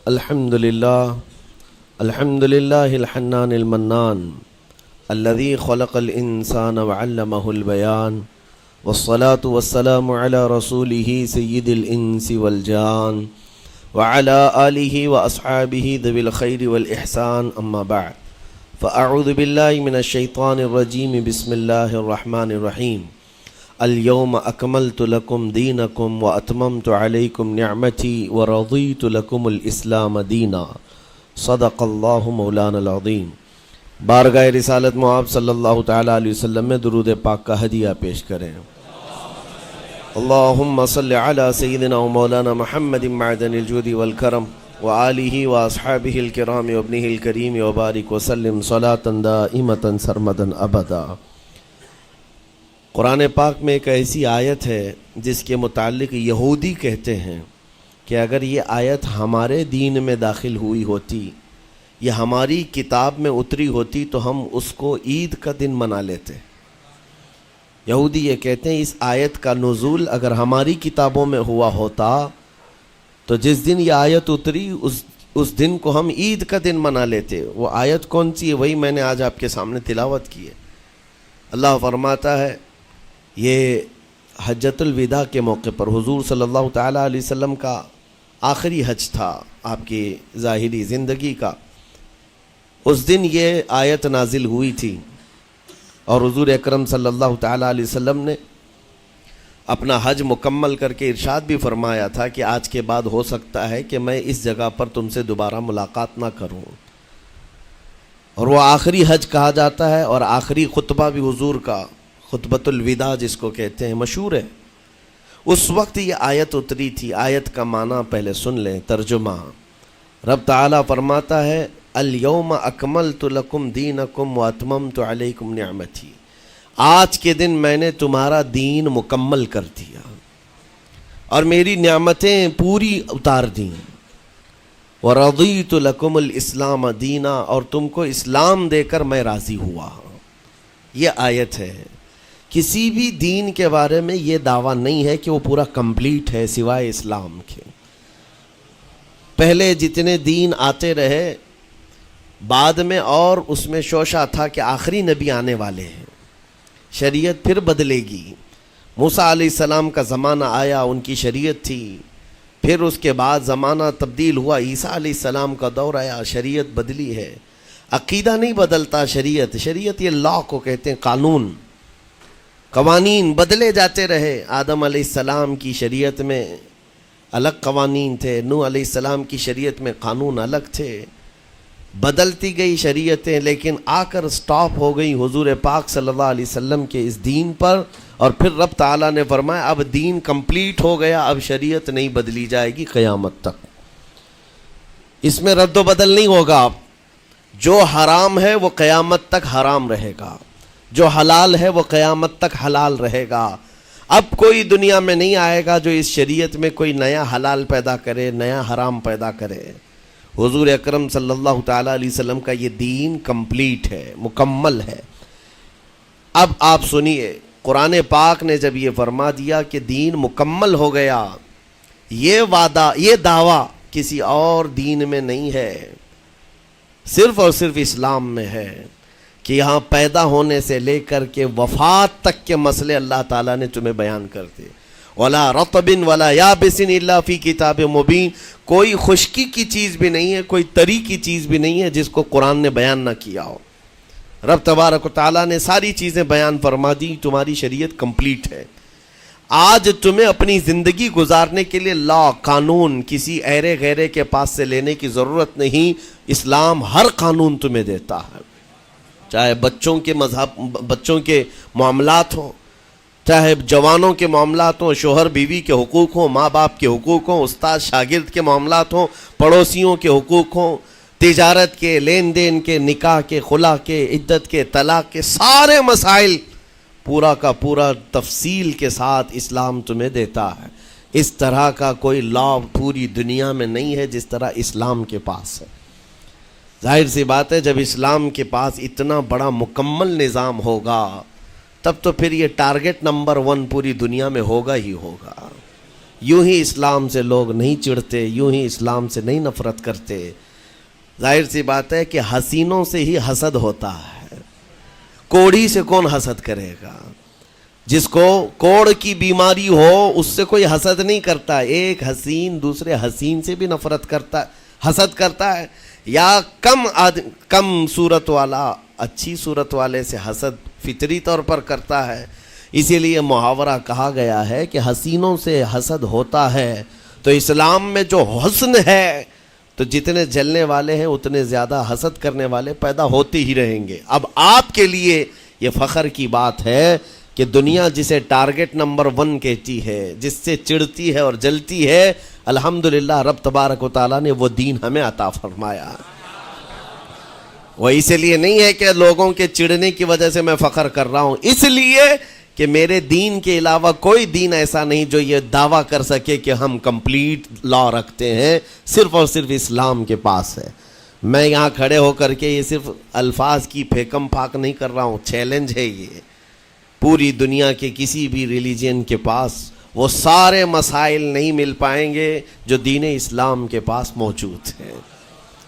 الحمد لله الحنان المنان الذي خلق الإنسان وعلمه البيان والصلاة والسلام على رسوله سيد الإنس والجان وعلى آله وأصحابه ذوي الخير والإحسان أما بعد فأعوذ بالله من الشيطان الرجيم بسم الله الرحمن الرحيم اليوم أكملت لكم دينكم وأتممت عليكم نعمتي ورضيت لكم الإسلام دينا صدق الله مولانا العظيم۔ بارگاہ رسالت معاب صلی اللہ تعالیٰ علیہ وسلم میں درود پاک کا ہدیہ پیش کریں۔ اللہم صلی علی سیدنا و مولانا محمد معدن الجود والکرم وآلہ واصحابہ الکرام وابنہ الکریم وبارک وسلم صلاة دائمة سرمدا ابدا۔ قرآن پاک میں ایک ایسی آیت ہے جس کے متعلق یہودی کہتے ہیں کہ اگر یہ آیت ہمارے دین میں داخل ہوئی ہوتی یا ہماری کتاب میں اتری ہوتی تو ہم اس کو عید کا دن منا لیتے۔ یہودی یہ کہتے ہیں اس آیت کا نزول اگر ہماری کتابوں میں ہوا ہوتا تو جس دن یہ آیت اتری اس دن کو ہم عید کا دن منا لیتے۔ وہ آیت کون سی ہے وہی میں نے آج آپ کے سامنے تلاوت کی ہے۔ اللہ فرماتا ہے یہ حجۃ الوداع کے موقع پر حضور صلی اللہ تعالیٰ علیہ وسلم کا آخری حج تھا آپ کی ظاہری زندگی کا۔ اس دن یہ آیت نازل ہوئی تھی اور حضور اکرم صلی اللہ تعالیٰ علیہ وسلم نے اپنا حج مکمل کر کے ارشاد بھی فرمایا تھا کہ آج کے بعد ہو سکتا ہے کہ میں اس جگہ پر تم سے دوبارہ ملاقات نہ کروں۔ اور وہ آخری حج کہا جاتا ہے اور آخری خطبہ بھی حضور کا خطبۃ الوداع جس کو کہتے ہیں مشہور ہے۔ اس وقت یہ آیت اتری تھی۔ آیت کا معنی پہلے سن لیں، ترجمہ۔ رب تعالیٰ فرماتا ہے الیوم اکملت لکم دینکم واتممت علیکم نعمتی، آج کے دن میں نے تمہارا دین مکمل کر دیا اور میری نعمتیں پوری اتار دیں۔ ورضیت لکم الاسلام دینا، اور تم کو اسلام دے کر میں راضی ہوا۔ یہ آیت ہے۔ کسی بھی دین کے بارے میں یہ دعویٰ نہیں ہے کہ وہ پورا کمپلیٹ ہے سوائے اسلام کے۔ پہلے جتنے دین آتے رہے بعد میں اور اس میں شوشہ تھا کہ آخری نبی آنے والے ہیں، شریعت پھر بدلے گی۔ موسیٰ علیہ السلام کا زمانہ آیا، ان کی شریعت تھی، پھر اس کے بعد زمانہ تبدیل ہوا، عیسیٰ علیہ السلام کا دور آیا، شریعت بدلی ہے۔ عقیدہ نہیں بدلتا، شریعت یہ لا کو کہتے ہیں، قانون، قوانین بدلے جاتے رہے۔ آدم علیہ السلام کی شریعت میں الگ قوانین تھے، نوح علیہ السلام کی شریعت میں قانون الگ تھے، بدلتی گئی شریعتیں، لیکن آ کر سٹاپ ہو گئی حضور پاک صلی اللہ علیہ وسلم کے اس دین پر۔ اور پھر رب تعالیٰ نے فرمایا اب دین کمپلیٹ ہو گیا، اب شریعت نہیں بدلی جائے گی قیامت تک، اس میں رد و بدل نہیں ہوگا۔ جو حرام ہے وہ قیامت تک حرام رہے گا، جو حلال ہے وہ قیامت تک حلال رہے گا۔ اب کوئی دنیا میں نہیں آئے گا جو اس شریعت میں کوئی نیا حلال پیدا کرے، نیا حرام پیدا کرے۔ حضور اکرم صلی اللہ تعالیٰ علیہ وسلم کا یہ دین کمپلیٹ ہے، مکمل ہے۔ اب آپ سنیے، قرآن پاک نے جب یہ فرما دیا کہ دین مکمل ہو گیا، یہ وعدہ، یہ دعویٰ کسی اور دین میں نہیں ہے، صرف اور صرف اسلام میں ہے کہ یہاں پیدا ہونے سے لے کر کے وفات تک کے مسئلے اللہ تعالیٰ نے تمہیں بیان کر دیے۔ وَلَا رَطْبٍ وَلَا يَابِسٍ إِلَّا فِي كِتَابٍ مُبِينٍ، کوئی خشکی کی چیز بھی نہیں ہے، کوئی تری کی چیز بھی نہیں ہے جس کو قرآن نے بیان نہ کیا ہو۔ رب تبارک و تعالیٰ نے ساری چیزیں بیان فرما دی، تمہاری شریعت کمپلیٹ ہے۔ آج تمہیں اپنی زندگی گزارنے کے لیے لا، قانون کسی ایرے غیرے کے پاس سے لینے کی ضرورت نہیں۔ اسلام ہر قانون تمہیں دیتا ہے، چاہے بچوں کے معاملات ہوں، چاہے جوانوں کے معاملات ہوں، شوہر بیوی کے حقوق ہوں، ماں باپ کے حقوق ہوں، استاد شاگرد کے معاملات ہوں، پڑوسیوں کے حقوق ہوں، تجارت کے، لین دین کے، نکاح کے، خلا کے، عدت کے، طلاق کے، سارے مسائل پورا کا پورا تفصیل کے ساتھ اسلام تمہیں دیتا ہے۔ اس طرح کا کوئی لا پوری دنیا میں نہیں ہے جس طرح اسلام کے پاس ہے۔ ظاہر سی بات ہے جب اسلام کے پاس اتنا بڑا مکمل نظام ہوگا تب تو پھر یہ ٹارگٹ نمبر 1 پوری دنیا میں ہوگا ہی ہوگا۔ یوں ہی اسلام سے لوگ نہیں چڑھتے، یوں ہی اسلام سے نہیں نفرت کرتے۔ ظاہر سی بات ہے کہ حسینوں سے ہی حسد ہوتا ہے، کوڑی سے کون حسد کرے گا؟ جس کو کوڑ کی بیماری ہو اس سے کوئی حسد نہیں کرتا۔ ایک حسین دوسرے حسین سے بھی نفرت کرتا، حسد کرتا ہے، یا کم صورت والا اچھی صورت والے سے حسد فطری طور پر کرتا ہے۔ اسی لیے محاورہ کہا گیا ہے کہ حسینوں سے حسد ہوتا ہے، تو اسلام میں جو حسن ہے تو جتنے جلنے والے ہیں اتنے زیادہ حسد کرنے والے پیدا ہوتے ہی رہیں گے۔ اب آپ کے لیے یہ فخر کی بات ہے کہ دنیا جسے ٹارگٹ نمبر 1 کہتی ہے، جس سے چڑھتی ہے اور جلتی ہے، الحمدللہ رب تبارک و تعالیٰ نے وہ دین ہمیں عطا فرمایا۔ وہ اس لیے نہیں ہے کہ لوگوں کے چڑھنے کی وجہ سے میں فخر کر رہا ہوں، اس لیے کہ میرے دین کے علاوہ کوئی دین ایسا نہیں جو یہ دعویٰ کر سکے کہ ہم کمپلیٹ لا رکھتے ہیں، صرف اور صرف اسلام کے پاس ہے۔ میں یہاں کھڑے ہو کر کے یہ صرف الفاظ کی پھیکم پھاک نہیں کر رہا ہوں، چیلنج ہے یہ۔ پوری دنیا کے کسی بھی ریلیجن کے پاس وہ سارے مسائل نہیں مل پائیں گے جو دین اسلام کے پاس موجود ہیں۔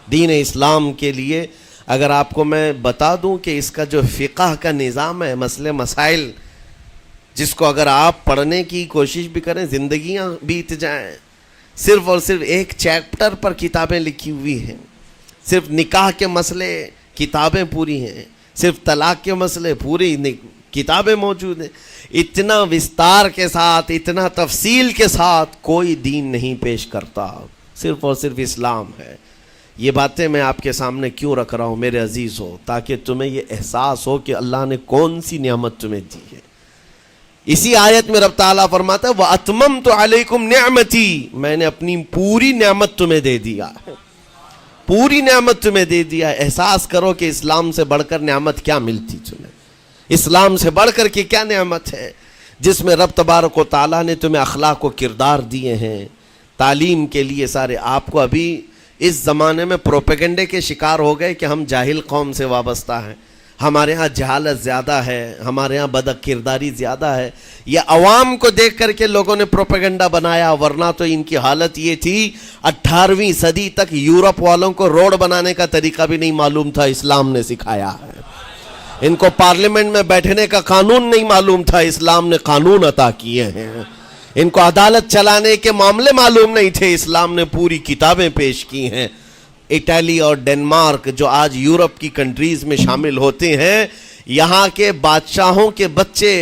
دین اسلام کے لیے اگر آپ کو میں بتا دوں کہ اس کا جو فقہ کا نظام ہے، مسئلے مسائل، جس کو اگر آپ پڑھنے کی کوشش بھی کریں زندگیاں بیت جائیں، صرف اور صرف ایک چیپٹر پر کتابیں لکھی ہوئی ہیں، صرف نکاح کے مسئلے کتابیں پوری ہیں، صرف طلاق کے مسئلے پوری کتابیں موجود ہیں۔ اتنا وستار کے ساتھ، اتنا تفصیل کے ساتھ کوئی دین نہیں پیش کرتا، صرف اور صرف اسلام ہے۔ یہ باتیں میں آپ کے سامنے کیوں رکھ رہا ہوں میرے عزیز ہو؟ تاکہ تمہیں یہ احساس ہو کہ اللہ نے کون سی نعمت تمہیں دی ہے۔ اسی آیت میں رب تعالیٰ فرماتا ہے وَأَتْمَمْتُ عَلَيْكُمْ نِعْمَتِي، میں نے اپنی پوری نعمت تمہیں دے دیا ہے، پوری نعمت تمہیں دے دیا ہے۔ احساس کرو کہ اسلام سے بڑھ کر نعمت کیا ملتی تمہیں، اسلام سے بڑھ کر کے کیا نعمت ہے، جس میں رب تبارک و تعالیٰ نے تمہیں اخلاق و کردار دیے ہیں، تعلیم کے لیے سارے۔ آپ کو ابھی اس زمانے میں پروپیگنڈے کے شکار ہو گئے کہ ہم جاہل قوم سے وابستہ ہیں، ہمارے ہاں جہالت زیادہ ہے، ہمارے ہاں بد کرداری زیادہ ہے۔ یہ عوام کو دیکھ کر کے لوگوں نے پروپیگنڈا بنایا، ورنہ تو ان کی حالت یہ تھی 18ویں صدی تک یورپ والوں کو روڈ بنانے کا طریقہ بھی نہیں معلوم تھا، اسلام نے سکھایا ہے۔ ان کو پارلیمنٹ میں بیٹھنے کا قانون نہیں معلوم تھا، اسلام نے قانون عطا کیے ہیں۔ ان کو عدالت چلانے کے معاملے معلوم نہیں تھے، اسلام نے پوری کتابیں پیش کی ہیں۔ اٹلی اور ڈنمارک جو آج یورپ کی کنٹریز میں شامل ہوتے ہیں، یہاں کے بادشاہوں کے بچے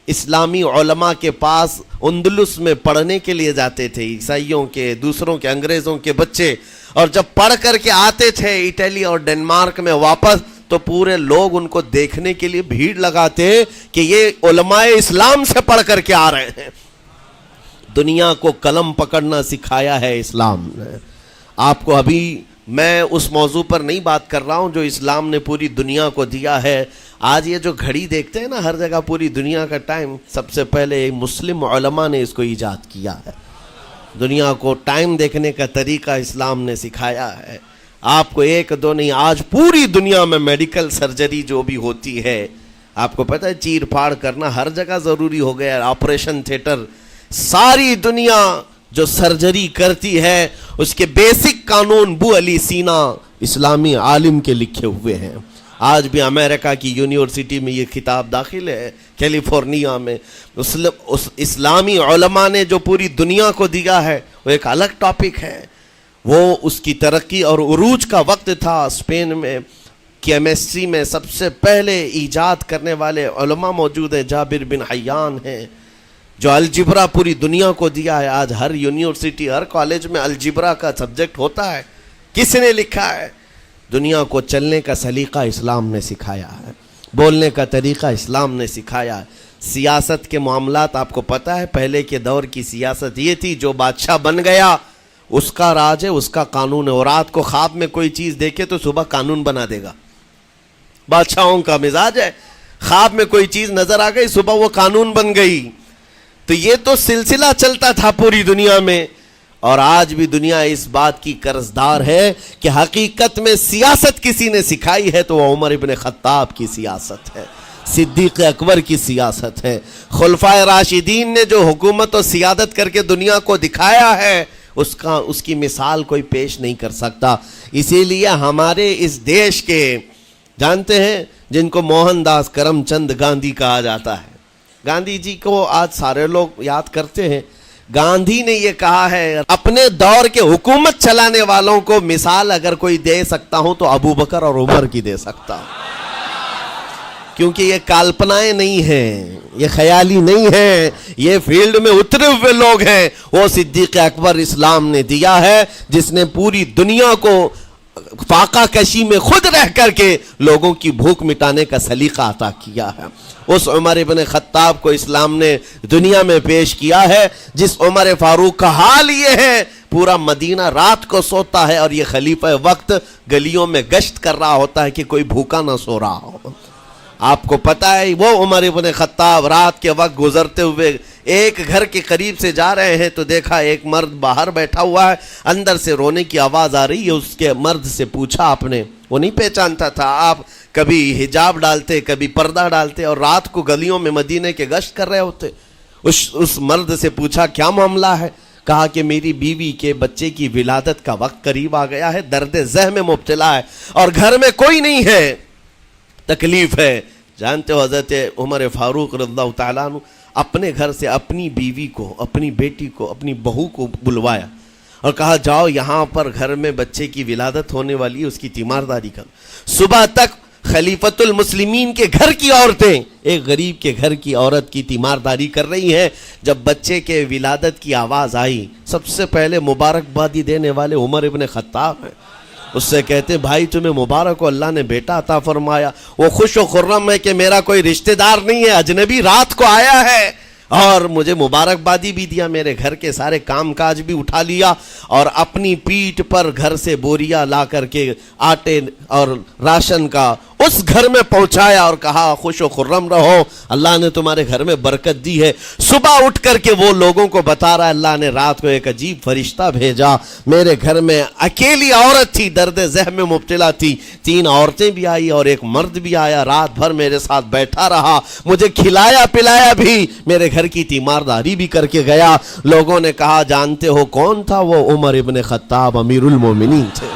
اسلامی علماء کے پاس اندلس میں پڑھنے کے لیے جاتے تھے، عیسائیوں کے، دوسروں کے، انگریزوں کے بچے، اور جب پڑھ کر کے آتے تھے اٹلی اور ڈنمارک میں واپس، تو پورے لوگ ان کو دیکھنے کے لیے بھیڑ لگاتے کہ یہ علماء اسلام سے پڑھ کر کے آ رہے ہیں۔ دنیا کو قلم پکڑنا سکھایا ہے اسلام نے۔ آپ کو ابھی میں اس موضوع پر نہیں بات کر رہا ہوں جو اسلام نے پوری دنیا کو دیا ہے۔ آج یہ جو گھڑی دیکھتے ہیں نا ہر جگہ پوری دنیا کا ٹائم، سب سے پہلے مسلم علماء نے اس کو ایجاد کیا ہے۔ دنیا کو ٹائم دیکھنے کا طریقہ اسلام نے سکھایا ہے۔ آپ کو ایک دو نہیں، آج پوری دنیا میں میڈیکل سرجری جو بھی ہوتی ہے، آپ کو پتہ ہے چیر پھاڑ کرنا ہر جگہ ضروری ہو گیا ہے، آپریشن تھیٹر، ساری دنیا جو سرجری کرتی ہے اس کے بیسک قانون بو علی سینا اسلامی عالم کے لکھے ہوئے ہیں۔ آج بھی امریکہ کی یونیورسٹی میں یہ کتاب داخل ہے، کیلیفورنیا میں۔ اسلامی علماء نے جو پوری دنیا کو دیا ہے وہ ایک الگ ٹاپک ہے۔ وہ اس کی ترقی اور عروج کا وقت تھا۔ اسپین میں کیمسٹری میں سب سے پہلے ایجاد کرنے والے علماء موجود ہیں، جابر بن حیان ہیں، جو الجبرا پوری دنیا کو دیا ہے۔ آج ہر یونیورسٹی، ہر کالج میں الجبرا کا سبجیکٹ ہوتا ہے۔ کس نے لکھا ہے؟ دنیا کو چلنے کا سلیقہ اسلام نے سکھایا ہے، بولنے کا طریقہ اسلام نے سکھایا ہے۔ سیاست کے معاملات آپ کو پتہ ہے، پہلے کے دور کی سیاست یہ تھی جو بادشاہ بن گیا اس کا راج ہے، اس کا قانون ہے، اور رات کو خواب میں کوئی چیز دیکھے تو صبح قانون بنا دے گا۔ بادشاہوں کا مزاج ہے، خواب میں کوئی چیز نظر آ گئی صبح وہ قانون بن گئی۔ تو یہ تو سلسلہ چلتا تھا پوری دنیا میں، اور آج بھی دنیا اس بات کی قرضدار ہے کہ حقیقت میں سیاست کسی نے سکھائی ہے تو وہ عمر ابن خطاب کی سیاست ہے۔ صدیق اکبر کی سیاست ہے۔ خلفائے راشدین نے جو حکومت و سیادت کر کے دنیا کو دکھایا ہے اس کی مثال کوئی پیش نہیں کر سکتا۔ اسی لیے ہمارے اس دیش کے جانتے ہیں جن کو موہن داس کرم چند گاندھی کہا جاتا ہے، گاندھی جی کو آج سارے لوگ یاد کرتے ہیں۔ گاندھی نے یہ کہا ہے اپنے دور کے حکومت چلانے والوں کو مثال اگر کوئی دے سکتا ہوں تو ابو بکر اور عمر کی دے سکتا ہوں، کیونکہ یہ کالپنائیں نہیں ہیں، یہ خیالی نہیں ہیں، یہ فیلڈ میں اترے ہوئے لوگ ہیں۔ وہ صدیق اکبر اسلام نے دیا ہے جس نے پوری دنیا کو فاقہ کشی میں خود رہ کر کے لوگوں کی بھوک مٹانے کا سلیقہ عطا کیا ہے۔ اس عمر ابن خطاب کو اسلام نے دنیا میں پیش کیا ہے جس عمر فاروق کا حال یہ ہے پورا مدینہ رات کو سوتا ہے اور یہ خلیفہ وقت گلیوں میں گشت کر رہا ہوتا ہے کہ کوئی بھوکا نہ سو رہا ہو۔ آپ کو پتہ ہے وہ عمر ابن خطاب رات کے وقت گزرتے ہوئے ایک گھر کے قریب سے جا رہے ہیں تو دیکھا ایک مرد باہر بیٹھا ہوا ہے، اندر سے رونے کی آواز آ رہی ہے۔ اس کے مرد سے پوچھا آپ نے، وہ نہیں پہچانتا تھا، آپ کبھی حجاب ڈالتے کبھی پردہ ڈالتے اور رات کو گلیوں میں مدینے کے گشت کر رہے ہوتے۔ اس مرد سے پوچھا کیا معاملہ ہے؟ کہا کہ میری بیوی کے بچے کی ولادت کا وقت قریب آ گیا ہے، درد ذہ میں مبتلا ہے اور گھر میں کوئی نہیں ہے، تکلیف ہے۔ جانتے ہو حضرت عمر فاروق رضی اللہ تعالیٰ عنہ اپنے گھر سے اپنی بیوی کو، اپنی بیٹی کو، اپنی بہو کو بلوایا اور کہا جاؤ یہاں پر گھر میں بچے کی ولادت ہونے والی ہے، اس کی تیمارداری کر۔ صبح تک خلیفۃ المسلمین کے گھر کی عورتیں ایک غریب کے گھر کی عورت کی تیمارداری کر رہی ہیں۔ جب بچے کے ولادت کی آواز آئی سب سے پہلے مبارکبادی دینے والے عمر ابن خطاب ہیں۔ اس سے کہتے بھائی تمہیں مبارک ہو، اللہ نے بیٹا عطا فرمایا۔ وہ خوش و خرم ہے کہ میرا کوئی رشتہ دار نہیں ہے، اجنبی رات کو آیا ہے اور مجھے مبارکبادی بھی دیا، میرے گھر کے سارے کام کاج بھی اٹھا لیا اور اپنی پیٹھ پر گھر سے بوریا لا کر کے آٹے اور راشن کا اس گھر میں پہنچایا اور کہا خوش و خرم رہو، اللہ نے تمہارے گھر میں برکت دی ہے۔ صبح اٹھ کر کے وہ لوگوں کو بتا رہا ہے اللہ نے رات کو ایک عجیب فرشتہ بھیجا، میرے گھر میں اکیلی عورت تھی، درد ذہ میں مبتلا تھی، 3 عورتیں بھی آئی اور ایک مرد بھی آیا، رات بھر میرے ساتھ بیٹھا رہا، مجھے کھلایا پلایا بھی، میرے گھر کی تیمارداری بھی کر کے گیا۔ لوگوں نے کہا جانتے ہو کون تھا؟ وہ عمر ابن خطاب امیر المومنین تھے۔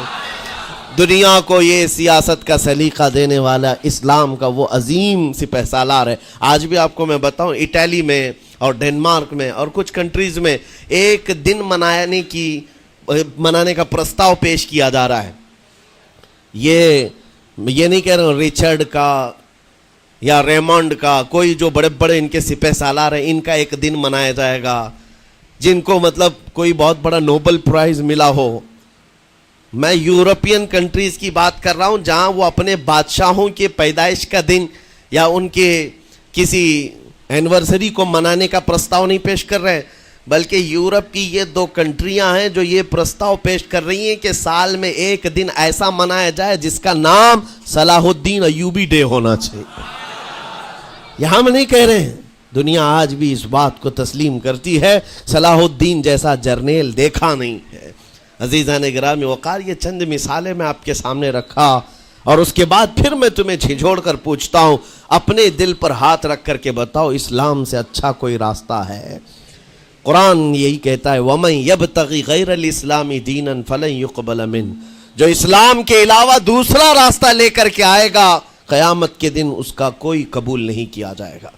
دنیا کو یہ سیاست کا سلیقہ دینے والا اسلام کا وہ عظیم سپہ سالار ہے۔ آج بھی آپ کو میں بتاؤں اٹلی میں اور ڈنمارک میں اور کچھ کنٹریز میں ایک دن منانے کا پرستاؤ پیش کیا جا رہا ہے۔ یہ نہیں کہہ رہا ہوں ریچرڈ کا یا ریمونڈ کا، کوئی جو بڑے بڑے ان کے سپہ سالار ہیں ان کا ایک دن منایا جائے گا جن کو مطلب کوئی بہت بڑا نوبل پرائز ملا ہو۔ میں یورپین کنٹریز کی بات کر رہا ہوں جہاں وہ اپنے بادشاہوں کے پیدائش کا دن یا ان کے کسی اینیورسری کو منانے کا پرستاؤ نہیں پیش کر رہے، بلکہ یورپ کی یہ 2 کنٹریاں ہیں جو یہ پرستاؤ پیش کر رہی ہیں کہ سال میں ایک دن ایسا منایا جائے جس کا نام صلاح الدین ایوبی ڈے ہونا چاہیے۔ یہ ہم نہیں کہہ رہے ہیں، دنیا آج بھی اس بات کو تسلیم کرتی ہے، صلاح الدین جیسا جرنیل دیکھا نہیں ہے۔ عزیزان گرامی وقار، یہ چند مثالیں میں آپ کے سامنے رکھا اور اس کے بعد پھر میں تمہیں جھنجھوڑ کر پوچھتا ہوں، اپنے دل پر ہاتھ رکھ کر کے بتاؤ اسلام سے اچھا کوئی راستہ ہے؟ قرآن یہی کہتا ہے وَمَن يَبْتَغِ غَيْرَ الْإِسْلَامِ دِينًا فَلَن يُقْبَلَ مِنْهُ، جو اسلام کے علاوہ دوسرا راستہ لے کر کے آئے گا قیامت کے دن اس کا کوئی قبول نہیں کیا جائے گا،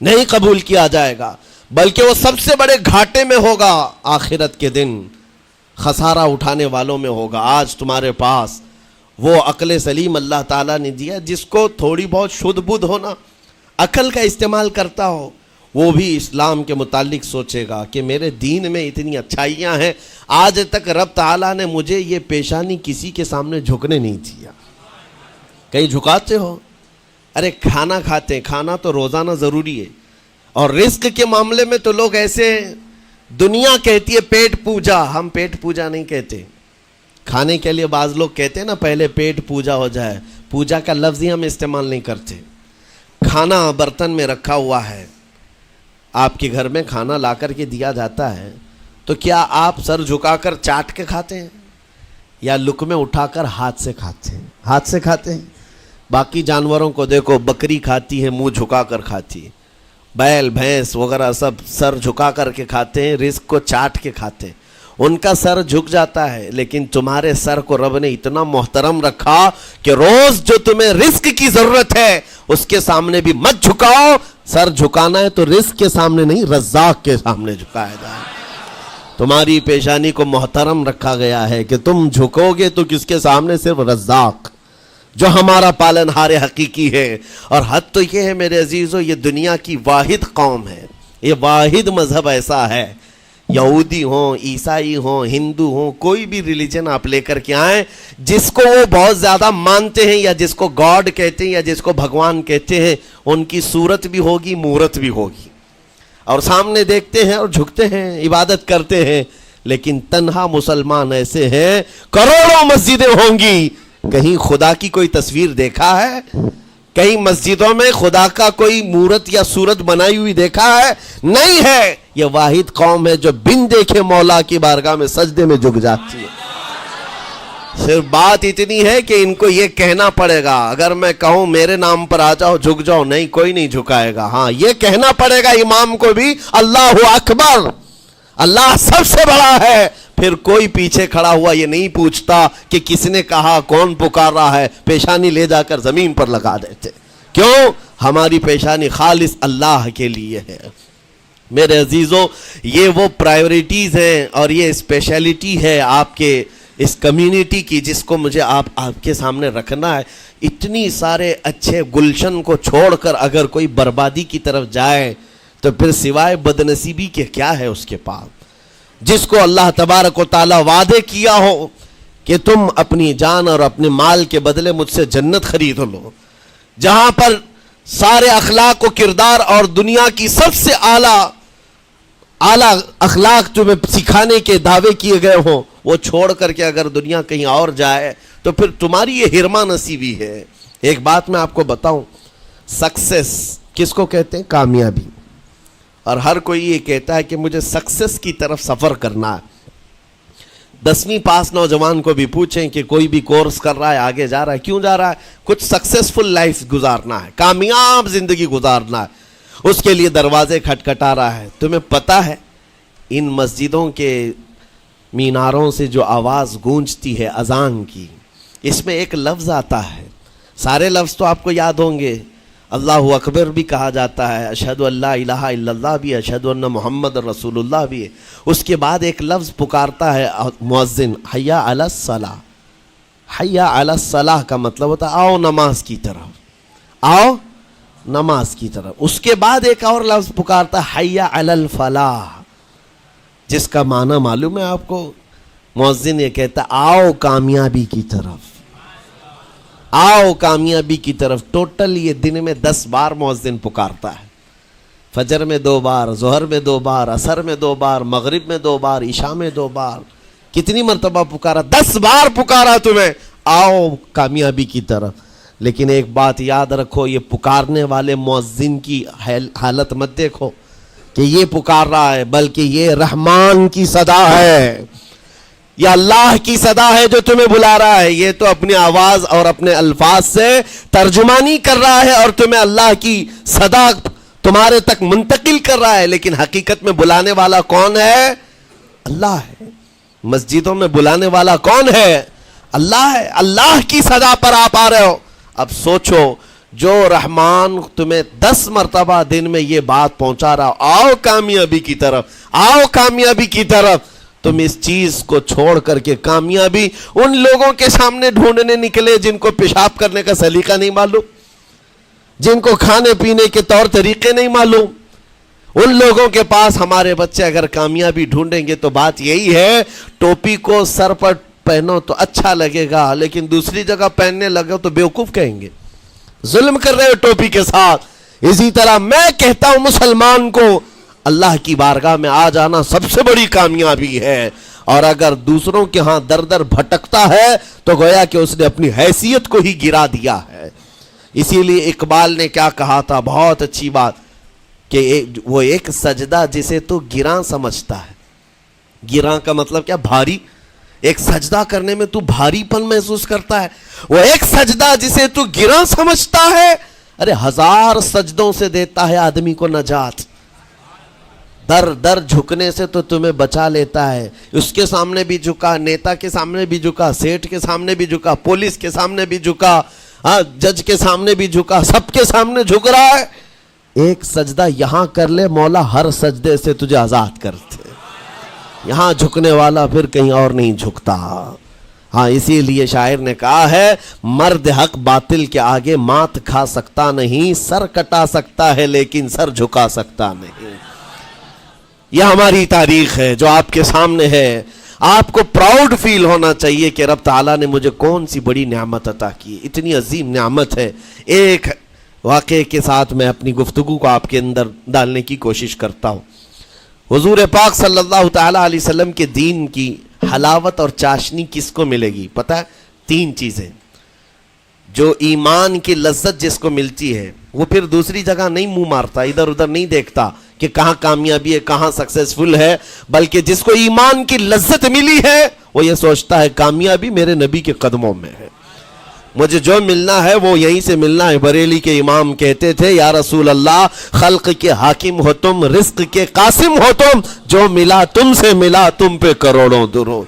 نہیں قبول کیا جائے گا، بلکہ وہ سب سے بڑے گھاٹے میں ہوگا، آخرت کے دن خسارہ اٹھانے والوں میں ہوگا۔ آج تمہارے پاس وہ عقل سلیم اللہ تعالیٰ نے دیا جس کو تھوڑی بہت شدھ بدھ ہونا، عقل کا استعمال کرتا ہو، وہ بھی اسلام کے متعلق سوچے گا کہ میرے دین میں اتنی اچھائیاں ہیں، آج تک رب تعالیٰ نے مجھے یہ پیشانی کسی کے سامنے جھکنے نہیں دیا۔ کہیں جھکاتے ہو؟ ارے کھانا کھاتے ہیں، کھانا تو روزانہ ضروری ہے، اور رزق کے معاملے میں تو لوگ ایسے دنیا کہتی ہے پیٹ پوجا، ہم پیٹ پوجا نہیں کہتے۔ کھانے کے لیے بعض لوگ کہتے ہیں نا پہلے پیٹ پوجا ہو جائے، پوجا کا لفظ ہی ہم استعمال نہیں کرتے۔ کھانا برتن میں رکھا ہوا ہے، آپ کے گھر میں کھانا لا کر کے دیا جاتا ہے تو کیا آپ سر جھکا کر چاٹ کے کھاتے ہیں یا لقمے اٹھا کر ہاتھ سے کھاتے ہیں؟ ہاتھ سے کھاتے ہیں۔ باقی جانوروں کو دیکھو، بکری کھاتی ہے منہ جھکا کر کھاتی ہے، بیل بھینس وغیرہ سب سر جھکا کر کے کھاتے ہیں، رزق کو چاٹ کے کھاتے ہیں، ان کا سر جھک جاتا ہے. لیکن تمہارے سر کو رب نے اتنا محترم رکھا کہ روز جو تمہیں رزق کی ضرورت ہے اس کے سامنے بھی مت جھکاؤ. سر جھکانا ہے تو رزق کے سامنے نہیں، رزاق کے سامنے جھکایا جائے. تمہاری پیشانی کو محترم رکھا گیا ہے کہ تم جھکو گے تو کس کے سامنے؟ صرف رزاق جو ہمارا پالنہار حقیقی ہے. اور حد تو یہ ہے میرے عزیزو، یہ دنیا کی واحد قوم ہے، یہ واحد مذہب ایسا ہے، یہودی ہوں، عیسائی ہوں، ہندو ہوں، کوئی بھی ریلیجن آپ لے کر کے آئیں، جس کو وہ بہت زیادہ مانتے ہیں یا جس کو گاڈ کہتے ہیں یا جس کو بھگوان کہتے ہیں، ان کی صورت بھی ہوگی، مورت بھی ہوگی، اور سامنے دیکھتے ہیں اور جھکتے ہیں، عبادت کرتے ہیں. لیکن تنہا مسلمان ایسے ہیں، کروڑوں مسجدیں ہوں گی، کہیں خدا کی کوئی تصویر دیکھا ہے؟ کہیں مسجدوں میں خدا کا کوئی مورت یا صورت بنائی ہوئی دیکھا ہے؟ نہیں ہے. یہ واحد قوم ہے جو بن دیکھے مولا کی بارگاہ میں سجدے میں جھک جاتی ہے. صرف بات اتنی ہے کہ ان کو یہ کہنا پڑے گا، اگر میں کہوں میرے نام پر آ جاؤ جھک جاؤ، نہیں، کوئی نہیں جھکائے گا. ہاں، یہ کہنا پڑے گا امام کو بھی، اللہ اکبر، اللہ سب سے بڑا ہے. پھر کوئی پیچھے کھڑا ہوا یہ نہیں پوچھتا کہ کس نے کہا، کون پکار رہا ہے، پیشانی لے جا کر زمین پر لگا دیتے. کیوں؟ ہماری پیشانی خالص اللہ کے لیے ہے. میرے عزیزو، یہ وہ پرائیورٹیز ہیں اور یہ اسپیشلٹی ہے آپ کے اس کمیونٹی کی، جس کو مجھے آپ کے سامنے رکھنا ہے. اتنی سارے اچھے گلشن کو چھوڑ کر اگر کوئی بربادی کی طرف جائے تو پھر سوائے بدنصیبی کے کیا ہے اس کے پاس؟ جس کو اللہ تبارک و تعالیٰ وعدے کیا ہو کہ تم اپنی جان اور اپنے مال کے بدلے مجھ سے جنت خرید لو، جہاں پر سارے اخلاق و کردار اور دنیا کی سب سے اعلیٰ اخلاق تمہیں سکھانے کے دعوے کیے گئے ہوں، وہ چھوڑ کر کے اگر دنیا کہیں اور جائے تو پھر تمہاری یہ ہرما نصیبی ہے. ایک بات میں آپ کو بتاؤں، سکسیس کس کو کہتے ہیں؟ کامیابی. اور ہر کوئی یہ کہتا ہے کہ مجھے سکسیس کی طرف سفر کرنا ہے. 10ویں پاس نوجوان کو بھی پوچھیں کہ کوئی بھی کورس کر رہا ہے، آگے جا رہا ہے، کیوں جا رہا ہے؟ کچھ سکسیسفل لائف گزارنا ہے، کامیاب زندگی گزارنا ہے، اس کے لیے دروازے کھٹکھٹا رہا ہے. تمہیں پتہ ہے ان مسجدوں کے میناروں سے جو آواز گونجتی ہے اذان کی، اس میں ایک لفظ آتا ہے، سارے لفظ تو آپ کو یاد ہوں گے، اللہ اکبر بھی کہا جاتا ہے، اشہد ان لا الہ الا اللہ بھی، اشہد ان محمد رسول اللہ بھی ہے. اس کے بعد ایک لفظ پکارتا ہے مؤذن، حی علی الصلاۃ. حی علی الصلاۃ کا مطلب ہوتا ہے آؤ نماز کی طرف، آؤ نماز کی طرف. اس کے بعد ایک اور لفظ پکارتا ہے حی علی الفلاح، جس کا معنی معلوم ہے آپ کو؟ مؤذن یہ کہتا ہے آؤ کامیابی کی طرف، آؤ کامیابی کی طرف. ٹوٹل یہ دن میں 10 بار مؤذن پکارتا ہے. فجر میں 2 بار، ظہر میں 2 بار، عصر میں 2 بار، مغرب میں 2 بار، عشاء میں 2 بار. کتنی مرتبہ پکارا؟ 10 بار پکارا تمہیں، آؤ کامیابی کی طرف. لیکن ایک بات یاد رکھو، یہ پکارنے والے مؤذن کی حالت مت دیکھو کہ یہ پکار رہا ہے، بلکہ یہ رحمان کی صدا ہے، یہ اللہ کی صدا ہے جو تمہیں بلا رہا ہے. یہ تو اپنی آواز اور اپنے الفاظ سے ترجمانی کر رہا ہے اور تمہیں اللہ کی صدا تمہارے تک منتقل کر رہا ہے. لیکن حقیقت میں بلانے والا کون ہے؟ اللہ ہے. مسجدوں میں بلانے والا کون ہے؟ اللہ ہے. اللہ کی صدا پر آپ آ رہے ہو. اب سوچو، جو رحمان تمہیں 10 مرتبہ دن میں یہ بات پہنچا رہا، آؤ کامیابی کی طرف، آؤ کامیابی کی طرف، تم اس چیز کو چھوڑ کر کے کامیابی ان لوگوں کے سامنے ڈھونڈنے نکلے جن کو پیشاب کرنے کا سلیقہ نہیں معلوم، جن کو کھانے پینے کے طور طریقے نہیں معلوم. ان لوگوں کے پاس ہمارے بچے اگر کامیابی ڈھونڈیں گے تو بات یہی ہے، ٹوپی کو سر پر پہنو تو اچھا لگے گا، لیکن دوسری جگہ پہننے لگو تو بیوقوف کہیں گے، ظلم کر رہے ہو ٹوپی کے ساتھ. اسی طرح میں کہتا ہوں مسلمان کو اللہ کی بارگاہ میں آ جانا سب سے بڑی کامیابی ہے. اور اگر دوسروں کے ہاں در در بھٹکتا ہے تو گویا کہ اس نے اپنی حیثیت کو ہی گرا دیا ہے. اسی لیے اقبال نے کیا کہا تھا، بہت اچھی بات، کہ وہ ایک سجدہ جسے تو گراں سمجھتا ہے. گراں کا مطلب کیا؟ بھاری. ایک سجدہ کرنے میں تو بھاری پن محسوس کرتا ہے، وہ ایک سجدہ جسے تو گراں سمجھتا ہے، ارے 1000 سجدوں سے دیتا ہے آدمی کو نجات۔ در در جھکنے سے تو تمہیں بچا لیتا ہے، اس کے سامنے بھی جھکا، نیتا کے سامنے بھی جھکا، سیٹھ کے سامنے بھی جھکا، پولیس کے سامنے بھی جھکا، جج کے سامنے بھی جھکا، سب کے سامنے جھک رہا ہے۔ ایک سجدہ یہاں کر لے، مولا ہر سجدے سے تجھے آزاد کرتے۔ یہاں جھکنے والا پھر کہیں اور نہیں جھکتا۔ ہاں اسی لیے شاعر نے کہا ہے، مرد حق باطل کے آگے مات کھا سکتا نہیں، سر کٹا سکتا ہے لیکن سر جھکا سکتا نہیں۔ یہ ہماری تاریخ ہے جو آپ کے سامنے ہے۔ آپ کو پراؤڈ فیل ہونا چاہیے کہ رب تعالیٰ نے مجھے کون سی بڑی نعمت عطا کی، اتنی عظیم نعمت ہے۔ ایک واقعے کے ساتھ میں اپنی گفتگو کو آپ کے اندر ڈالنے کی کوشش کرتا ہوں۔ حضور پاک صلی اللہ تعالیٰ علیہ وسلم کے دین کی حلاوت اور چاشنی کس کو ملے گی پتہ ہے؟ 3 چیزیں۔ جو ایمان کی لذت جس کو ملتی ہے وہ پھر دوسری جگہ نہیں منہ مارتا، ادھر ادھر نہیں دیکھتا کہ کہاں کامیابی ہے، کہاں سکسیسفل ہے، بلکہ جس کو ایمان کی لذت ملی ہے وہ یہ سوچتا ہے کامیابی میرے نبی کے قدموں میں ہے، مجھے جو ملنا ہے وہ یہیں سے ملنا ہے۔ بریلی کے امام کہتے تھے، یا رسول اللہ خلق کے حاکم ہو تم، رزق کے قاسم ہو تم، جو ملا تم سے ملا تم پہ کروڑوں درود،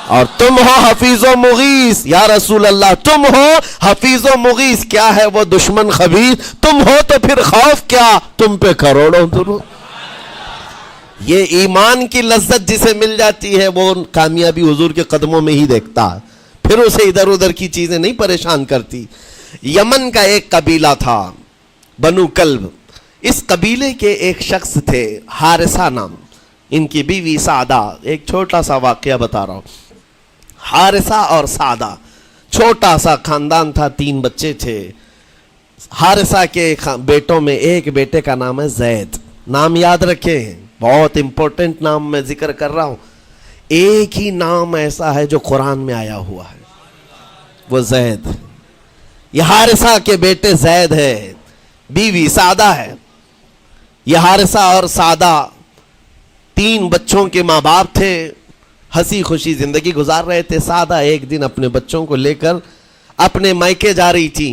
اور تم ہو حفیظ و مغیث، یا رسول اللہ تم ہو حفیظ و مغیث، کیا ہے وہ دشمن خبیث، تم ہو تو پھر خوف کیا، تم پہ کروڑوں درود۔ یہ ایمان کی لذت جسے مل جاتی ہے وہ کامیابی حضور کے قدموں میں ہی دیکھتا ہے، پھر اسے ادھر ادھر کی چیزیں نہیں پریشان کرتی۔ یمن کا ایک قبیلہ تھا بنو کلب، اس قبیلے کے ایک شخص تھے حارثہ نام، ان کی بیوی سعدہ۔ ایک چھوٹا سا واقعہ بتا رہا ہوں۔ حارثہ اور سعدہ چھوٹا سا خاندان تھا، 3 بچے تھے۔ حارثہ کے بیٹوں میں ایک بیٹے کا نام ہے زید، نام یاد رکھے ہیں، بہت امپورٹنٹ نام میں ذکر کر رہا ہوں۔ ایک ہی نام ایسا ہے جو قرآن میں آیا ہوا ہے، وہ زید۔ یہ حارثہ کے بیٹے زید ہے، بیوی سعدہ ہے۔ یہ حارثہ اور سعدہ 3 بچوں کے ماں باپ تھے، ہنسی خوشی زندگی گزار رہے تھے۔ سعدہ ایک دن اپنے بچوں کو لے کر اپنے میکے جا رہی تھی،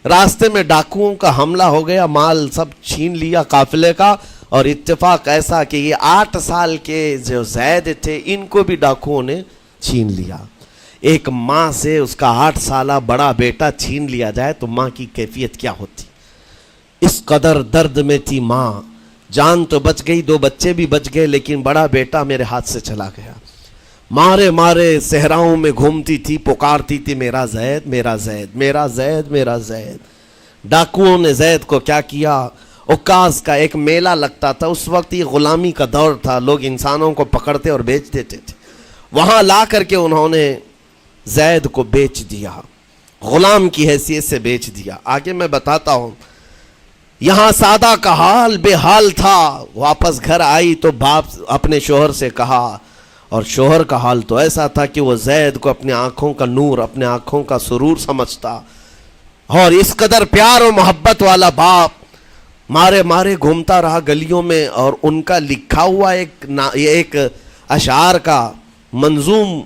راستے میں ڈاکوؤں کا حملہ ہو گیا، مال سب چھین لیا قافلے کا، اور اتفاق ایسا کہ یہ 8 سال کے جو زید تھے ان کو بھی ڈاکوؤں نے چھین لیا۔ ایک ماں سے اس کا 8 سالہ بڑا بیٹا چھین لیا جائے تو ماں کی کیفیت کیا ہوتی؟ اس قدر درد میں تھی ماں، جان تو بچ گئی، 2 بچے بھی بچ گئے، لیکن بڑا بیٹا میرے ہاتھ سے چلا گیا۔ مارے مارے صحراؤں میں گھومتی تھی، پکارتی تھی میرا زید میرا زید میرا زید میرا زید۔ ڈاکوؤں نے زید کو کیا کیا؟ عکاظ کا ایک میلہ لگتا تھا، اس وقت یہ غلامی کا دور تھا، لوگ انسانوں کو پکڑتے اور بیچ دیتے تھے، وہاں لا کر کے انہوں نے زید کو بیچ دیا، غلام کی حیثیت سے بیچ دیا۔ آگے میں بتاتا ہوں۔ یہاں سعدہ کا حال بے حال تھا، واپس گھر آئی تو باپ اپنے شوہر سے کہا، اور شوہر کا حال تو ایسا تھا کہ وہ زید کو اپنے آنکھوں کا نور، اپنے آنکھوں کا سرور سمجھتا، اور اس قدر پیار و محبت والا باپ مارے مارے گھومتا رہا گلیوں میں، اور ان کا لکھا ہوا ایک اشعار کا منظوم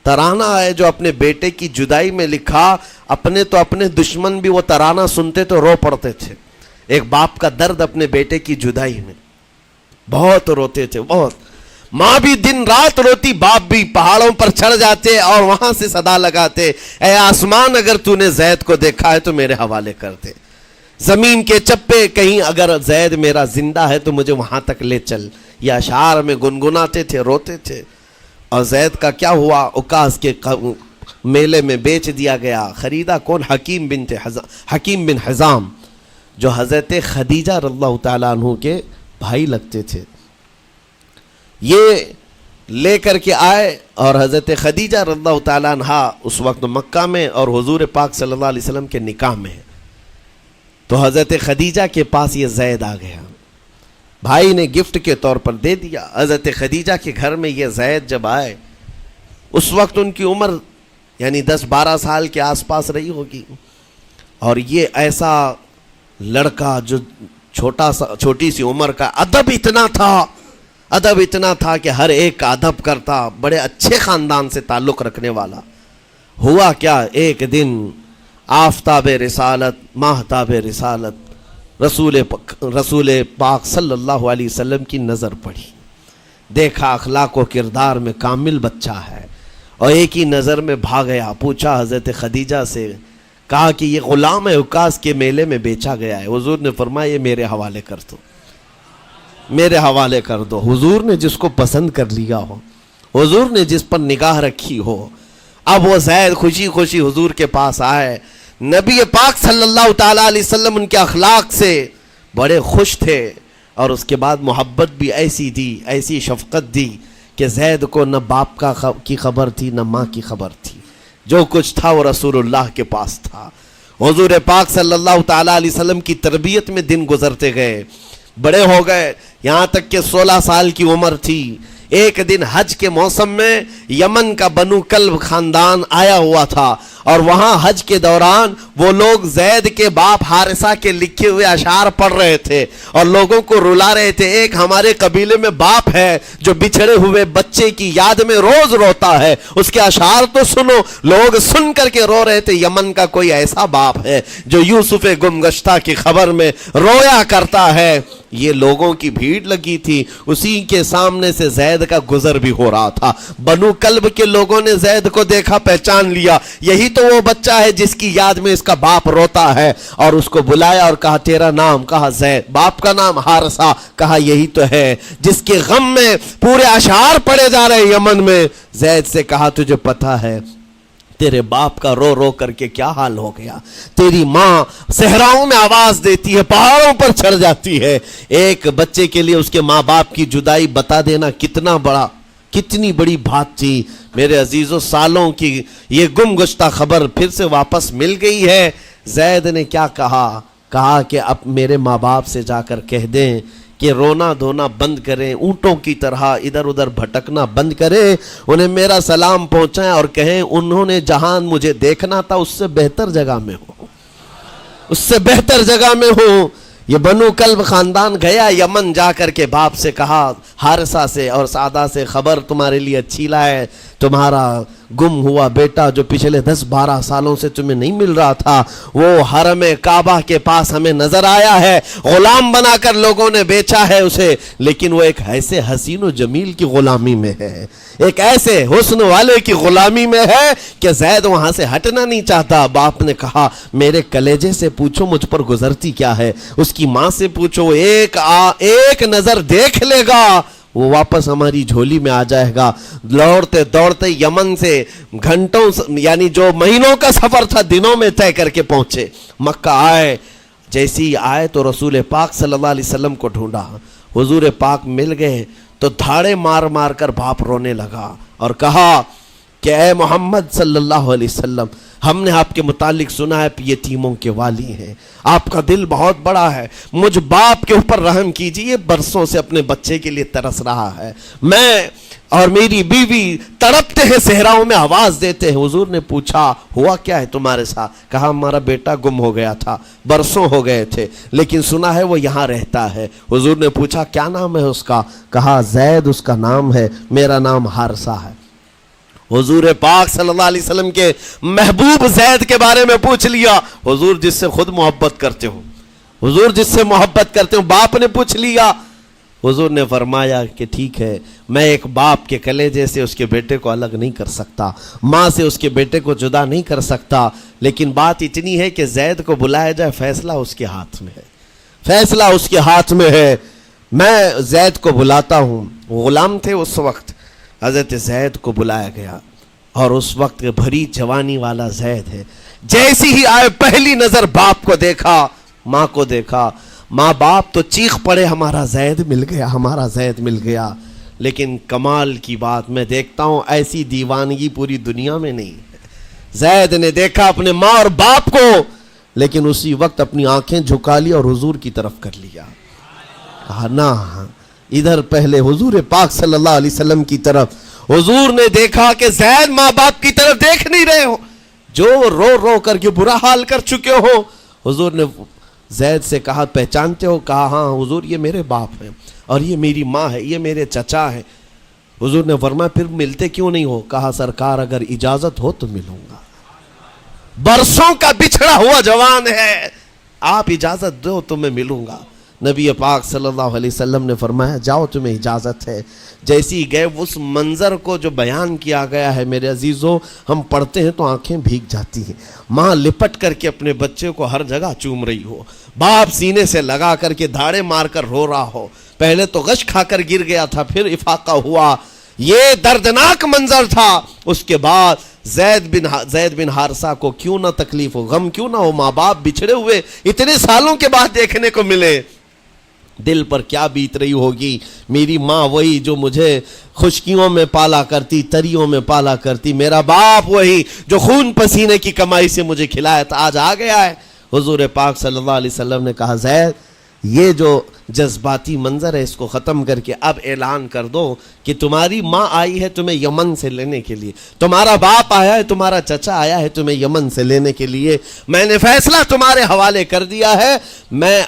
ترانہ ہے جو اپنے بیٹے کی جدائی میں لکھا۔ اپنے تو اپنے دشمن بھی وہ ترانہ سنتے تو رو پڑتے تھے۔ ایک باپ کا درد اپنے بیٹے کی جدائی میں، بہت روتے تھے، بہت۔ ماں بھی دن رات روتی، باپ بھی پہاڑوں پر چڑھ جاتے اور وہاں سے صدا لگاتے، اے آسمان اگر تو نے زید کو دیکھا ہے تو میرے حوالے کر دے، زمین کے چپے کہیں اگر زید میرا زندہ ہے تو مجھے وہاں تک لے چل۔ یہ اشعار میں گنگناتے تھے، روتے تھے۔ اور زید کا کیا ہوا؟ عکاظ کے میلے میں بیچ دیا گیا۔ خریدا کون؟ حکیم بن حزام، جو حضرت خدیجہ رضی اللہ تعالیٰ عنہ کے بھائی لگتے تھے۔ یہ لے کر کے آئے، اور حضرت خدیجہ رضی اللہ تعالیٰ عنہ اس وقت مکہ میں اور حضور پاک صلی اللہ علیہ وسلم کے نکاح میں ہے، تو حضرت خدیجہ کے پاس یہ زید آ گیا، بھائی نے گفٹ کے طور پر دے دیا۔ حضرت خدیجہ کے گھر میں یہ زید جب آئے، اس وقت ان کی عمر یعنی 10-12 سال کے آس پاس رہی ہوگی، اور یہ ایسا لڑکا جو چھوٹی سی عمر کا، ادب اتنا تھا، ادب اتنا تھا کہ ہر ایک کا ادب کرتا, بڑے اچھے خاندان سے تعلق رکھنے والا. ہوا کیا, ایک دن آفتاب رسالت, ماہتاب رسالت رسول پاک صلی اللہ علیہ وسلم کی نظر پڑی. دیکھا اخلاق و کردار میں کامل بچہ ہے, اور ایک ہی نظر میں بھاگ گیا. پوچھا حضرت خدیجہ سے, کہا کہ یہ غلام ہے, عکاظ کے میلے میں بیچا گیا ہے. حضور نے فرمایا یہ میرے حوالے کر دو, میرے حوالے کر دو. حضور نے جس کو پسند کر لیا ہو, حضور نے جس پر نگاہ رکھی ہو, اب وہ زید خوشی خوشی حضور کے پاس آئے. نبی پاک صلی اللہ تعالیٰ علیہ وسلم ان کے اخلاق سے بڑے خوش تھے, اور اس کے بعد محبت بھی ایسی دی, ایسی شفقت دی کہ زید کو نہ باپ کی خبر تھی نہ ماں کی خبر تھی. جو کچھ تھا وہ رسول اللہ کے پاس تھا. حضور پاک صلی اللہ تعالیٰ علیہ وسلم کی تربیت میں دن گزرتے گئے, بڑے ہو گئے, یہاں تک کہ 16 سال کی عمر تھی. ایک دن حج کے موسم میں یمن کا بنو کلب خاندان آیا ہوا تھا, اور وہاں حج کے دوران وہ لوگ زید کے باپ حارثہ کے لکھے ہوئے اشعار پڑھ رہے تھے اور لوگوں کو رلا رہے تھے. ایک ہمارے قبیلے میں باپ ہے جو بچھڑے ہوئے بچے کی یاد میں روز روتا ہے, اس کے اشعار تو سنو. لوگ سن کر کے رو رہے تھے, یمن کا کوئی ایسا باپ ہے جو یوسف گم گشتہ کی خبر میں رویا کرتا ہے. یہ لوگوں کی بھیڑ لگی تھی, اسی کے سامنے سے زید کا گزر بھی ہو رہا تھا. بنو کلب کے لوگوں نے زید کو دیکھا, پہچان لیا, یہی تو وہ بچہ ہے جس کی یاد میں اس کا باپ روتا ہے. اور اس کو بلایا اور کہا تیرا نام؟ کہا زید. باپ کا نام حارثہ. کہا یہی تو ہے جس کے غم میں پورے اشعار پڑے جا رہے یمن میں. زید سے کہا تجھے پتہ ہے تیرے باپ کا رو رو کر کے کیا حال ہو گیا؟ تیری ماں صحراؤں میں آواز دیتی ہے, پہاڑوں پر چڑھ جاتی ہے. ایک بچے کے لیے اس کے ماں باپ کی جدائی بتا دینا کتنی بڑی بات تھی. میرے عزیزوں, سالوں کی یہ گم گشتہ خبر پھر سے واپس مل گئی ہے. زید نے کیا کہا کہ اب میرے ماں باپ سے جا کر کہہ دیں کہ رونا دھونا بند کریں, اونٹوں کی طرح ادھر ادھر بھٹکنا بند کریں, انہیں میرا سلام پہنچائیں اور کہیں انہوں نے جہاں مجھے دیکھنا تھا اس سے بہتر جگہ میں ہوں, اس سے بہتر جگہ میں ہوں. یہ بنو کلب خاندان گیا یمن, جا کر کے باپ سے کہا, حارثہ سے اور سعدہ سے, خبر تمہارے لیے اچھی لائے, تمہارا گم ہوا بیٹا جو پچھلے 10-12 سالوں سے تمہیں نہیں مل رہا تھا وہ حرم کعبہ کے پاس ہمیں نظر آیا ہے. غلام بنا کر لوگوں نے بیچا ہے اسے, لیکن وہ ایک ایسے حسین و جمیل کی غلامی میں ہے, ایک ایسے حسن والے کی غلامی میں ہے کہ زید وہاں سے ہٹنا نہیں چاہتا. باپ نے کہا میرے کلیجے سے پوچھو مجھ پر گزرتی کیا ہے, اس کی ماں سے پوچھو, ایک نظر دیکھ لے گا وہ واپس ہماری جھولی میں آ جائے گا. دوڑتے دوڑتے یمن سے گھنٹوں یعنی جو مہینوں کا سفر تھا دنوں میں طے کر کے پہنچے. مکہ آئے, جیسی آئے تو رسول پاک صلی اللہ علیہ وسلم کو ڈھونڈا. حضور پاک مل گئے تو دھاڑے مار مار کر باپ رونے لگا اور کہا کہ اے محمد صلی اللہ علیہ وسلم, ہم نے آپ کے متعلق سنا ہے یتیموں کے والی ہیں, آپ کا دل بہت بڑا ہے, مجھ باپ کے اوپر رحم کیجئے, برسوں سے اپنے بچے کے لیے ترس رہا ہے, میں اور میری بیوی تڑپتے ہیں, صحراؤں میں آواز دیتے ہیں. حضور نے پوچھا ہوا کیا ہے تمہارے ساتھ؟ کہا ہمارا بیٹا گم ہو گیا تھا, برسوں ہو گئے تھے, لیکن سنا ہے وہ یہاں رہتا ہے. حضور نے پوچھا کیا نام ہے اس کا؟ کہا زید اس کا نام ہے, میرا نام حارثہ ہے. حضور پاک صلی اللہ علیہ وسلم کے محبوب زید کے بارے میں پوچھ لیا. حضور جس سے خود محبت کرتے ہو, حضور جس سے محبت کرتے ہو, باپ نے پوچھ لیا. حضور نے فرمایا کہ ٹھیک ہے, میں ایک باپ کے کلیجے سے اس کے بیٹے کو الگ نہیں کر سکتا, ماں سے اس کے بیٹے کو جدا نہیں کر سکتا, لیکن بات اتنی ہے کہ زید کو بلایا جائے, فیصلہ اس کے ہاتھ میں ہے, فیصلہ اس کے ہاتھ میں ہے. میں زید کو بلاتا ہوں. غلام تھے اس وقت, حضرت زید کو بلایا گیا اور اس وقت بھری جوانی والا زید ہے. جیسی ہی آئے پہلی نظر باپ کو دیکھا, ماں کو دیکھا. ماں باپ تو چیخ پڑے ہمارا زید مل گیا, ہمارا زید مل گیا. لیکن کمال کی بات میں دیکھتا ہوں ایسی دیوانگی پوری دنیا میں نہیں ہے. زید نے دیکھا اپنے ماں اور باپ کو, لیکن اسی وقت اپنی آنکھیں جھکا لی اور حضور کی طرف کر لیا. کہا نہ, ادھر پہلے حضور پاک صلی اللہ علیہ وسلم کی طرف. حضور نے دیکھا کہ زید ماں باپ کی طرف دیکھ نہیں رہے ہو, جو رو رو کر کے برا حال کر چکے ہو. حضور نے زید سے کہا پہچانتے ہو؟ کہا ہاں حضور یہ میرے باپ ہیں اور یہ میری ماں ہے، یہ میرے چچا ہیں۔ حضور نے فرمایا پھر ملتے کیوں نہیں ہو؟ کہا سرکار اگر اجازت ہو تو ملوں گا، برسوں کا بچھڑا ہوا جوان ہے، آپ اجازت دو تو میں ملوں گا۔ نبی پاک صلی اللہ علیہ وسلم نے فرمایا جاؤ تمہیں اجازت ہے۔ جیسی گئے اس منظر کو جو بیان کیا گیا ہے میرے عزیزوں، ہم پڑھتے ہیں تو آنکھیں بھیگ جاتی ہیں۔ ماں لپٹ کر کے اپنے بچے کو ہر جگہ چوم رہی ہو، باپ سینے سے لگا کر کے دھاڑے مار کر رو رہا ہو، پہلے تو غش کھا کر گر گیا تھا، پھر افاقہ ہوا، یہ دردناک منظر تھا۔ اس کے بعد زید بن حارثہ کو کیوں نہ تکلیف ہو، غم کیوں نہ ہو، ماں باپ بچھڑے ہوئے اتنے سالوں کے بعد دیکھنے کو ملے، دل پر کیا بیت رہی ہوگی۔ میری ماں وہی جو مجھے خشکیوں میں پالا کرتی، تریوں میں پالا کرتی، میرا باپ وہی جو خون پسینے کی کمائی سے مجھے کھلایا تھا، آج آ گیا ہے۔ حضور پاک صلی اللہ علیہ وسلم نے کہا زید یہ جو جذباتی منظر ہے اس کو ختم کر کے اب اعلان کر دو کہ تمہاری ماں آئی ہے تمہیں یمن سے لینے کے لیے، تمہارا باپ آیا ہے، تمہارا چچا آیا ہے تمہیں یمن سے لینے کے لیے، میں نے فیصلہ تمہارے حوالے کر دیا ہے، میں